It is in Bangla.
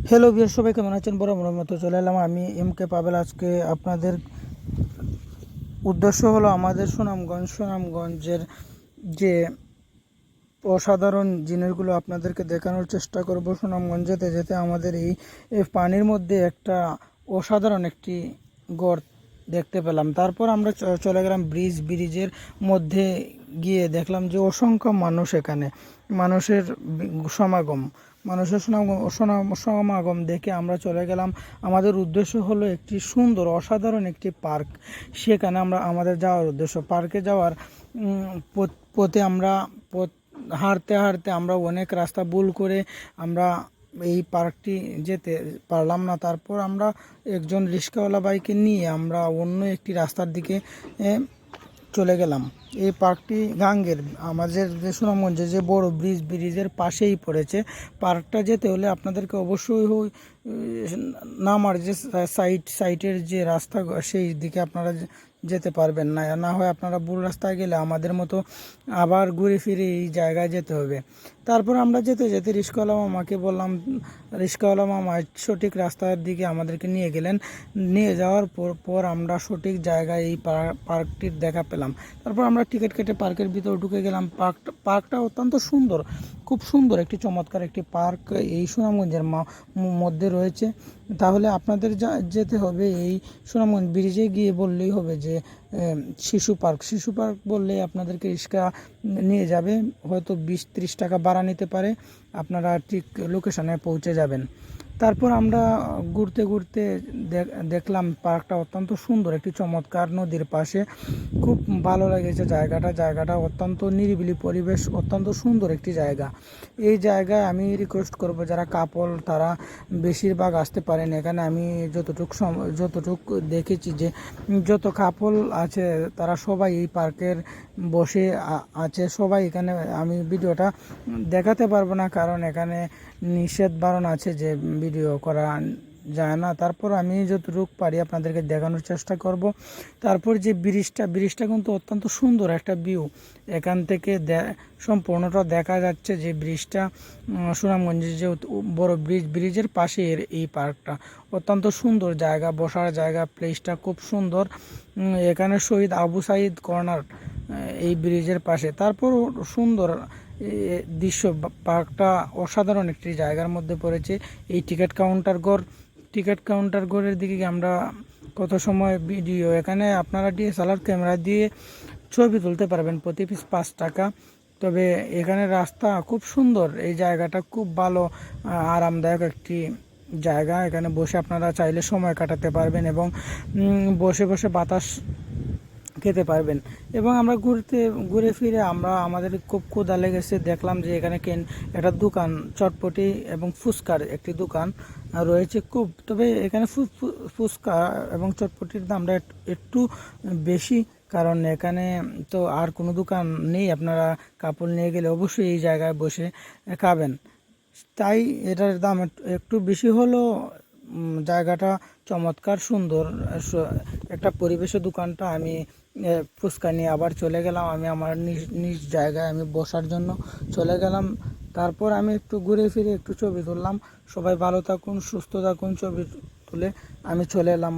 হ্যালো বিয়ার, সবাই কেমন আছেন? বড় মনের মতো চলে এলাম আমি এম কে পাবেল। আজকে আপনাদের উদ্দেশ্য হলো আমাদের সুনামগঞ্জের যে অসাধারণ জিনিসগুলো আপনাদেরকে দেখানোর চেষ্টা করব। সুনামগঞ্জ যেতে যেতে আমাদের এই পানির মধ্যে একটা অসাধারণ একটি গর্ত দেখতে পেলাম। তারপর আমরা চলে গেলাম ব্রিজের মধ্যে গিয়ে দেখলাম যে অসংখ্য মানুষ, এখানে মানুষের সমাগম সমাগম দেখে আমরা চলে গেলাম। আমাদের উদ্দেশ্য হলো একটি সুন্দর অসাধারণ একটি পার্ক। সেখানে আমাদের যাওয়ার উদ্দেশ্য পার্কে যাওয়ার পথে আমরা হাঁটতে হাঁটতে আমরা অনেক রাস্তা ভুল করে আমরা এই পার্কটি যেতে পারলাম না। তারপর আমরা একজন রিক্সাওয়ালা বাইকে নিয়ে আমরা অন্য একটি রাস্তার দিকে চলে গেলাম। এই পার্কটি গাঙ্গের আমাদের যে সুনামগঞ্জে যে বড় ব্রিজের পাশেই পড়েছে। পার্কটা যেতে হলে আপনাদেরকে অবশ্যই নামার যে সাইটের যে রাস্তা, সেই দিকে আপনারা যেতে পারবেন না। না হয় আপনারা ভুল রাস্তায় গেলে আমাদের মতো আবার ঘুরে ফিরে এই জায়গায় যেতে হবে। তারপর আমরা যেতে যেতে রিক্সাওয়ালা মামাকে বললাম, রিক্সাওয়ালা মামা সঠিক রাস্তার দিকে আমাদেরকে নিয়ে গেলেন। নিয়ে যাওয়ার পর আমরা সঠিক জায়গায় এই পার্কটির দেখা পেলাম। তারপর আমরা টিকিট কেটে পার্কের ভিতর ঢুকে গেলাম। পার্কটা অত্যন্ত সুন্দর, খুব সুন্দর একটি চমৎকার একটি পার্ক এই সুনামগঞ্জের মধ্যে রয়েছে। তাহলে আপনাদের যেতে হবে এই সুনামগঞ্জ ব্রিজে গিয়ে বললেই হবে যে শিশু পার্ক বললে আপনাদেরকে রিক্সা নিয়ে যাবে, হয়তো 20-30 টাকা ভাড়া নিতে পারে, আপনারা ঠিক লোকেশনে পৌঁছে যাবেন। তারপর আমরা ঘুরতে ঘুরতে দেখলাম পার্কটা অত্যন্ত সুন্দর, একটি চমৎকার নদীর পাশে। খুব ভালো লেগেছে জায়গাটা অত্যন্ত নিরিবিলি পরিবেশ, অত্যন্ত সুন্দর একটি জায়গা। এই জায়গায় আমি রিকোয়েস্ট করব যারা কাপল তারা বেশিরভাগ আসতে পারেন এখানে। আমি যতটুকু দেখেছি যে যত কাপল আছে তারা সবাই এই পার্কের বসে আছে সবাই এখানে। আমি ভিডিওটা দেখাতে পারবো না কারণ এখানে নিষেধ বারণ আছে যে ভিডিও করা যায় না। তারপর আমি যতটুকু পারি আপনাদেরকে দেখানোর চেষ্টা করব। তারপর যে ব্রিজটা কিন্তু অত্যন্ত সুন্দর একটা ভিউ। এখান থেকে সম্পূর্ণটা দেখা যাচ্ছে যে ব্রিজটা সুনামগঞ্জের যে বড় ব্রিজের পাশে এই পার্কটা অত্যন্ত সুন্দর জায়গা, বসার জায়গা, প্লেসটা খুব সুন্দর। এখানে শহীদ আবু সাইদ কর্নার এই ব্রিজের পাশে। তারপর সুন্দর দৃশ্য, পার্কটা অসাধারণ একটি জায়গার মধ্যে পড়েছে। এই টিকিট কাউন্টার ঘরের দিকে আমরা কত সময় ভিডিও, এখানে আপনারা DSLR ক্যামেরা দিয়ে ছবি তুলতে পারবেন, প্রতি পিস 5 টাকা। তবে এখানে রাস্তা খুব সুন্দর, এই জায়গাটা খুব ভালো আরামদায়ক একটি জায়গা। এখানে বসে আপনারা চাইলে সময় কাটাতে পারবেন এবং বসে বসে বাতাস খেতে পারবেন। এবং আমরা ঘুরে ফিরে আমাদের খুব ক্ষুধা লেগেছে। দেখলাম যে এখানে একটা দোকান, চটপটি এবং ফুচকার একটি দোকান রয়েছে খুব। তবে এখানে ফুচকা এবং চটপটির দামটা একটু বেশি, কারণ এখানে তো আর কোনো দোকান নেই। আপনারা কাপড় নিয়ে গেলে অবশ্যই এই জায়গায় বসে খাবেন, তাই এটার দাম একটু বেশি হলো। জায়গাটা চমৎকার সুন্দর একটা পরিবেশে দোকানটা। আমি ফুচকা নিয়ে আবার চলে গেলাম, আমি আমার নিজ জায়গায় আমি বসার জন্য চলে গেলাম। তারপর আমি একটু ঘুরে ফিরে একটু ছবি তুললাম। সবাই ভালো থাকুন, সুস্থ থাকুন। ছবি তুলে আমি চলে এলাম।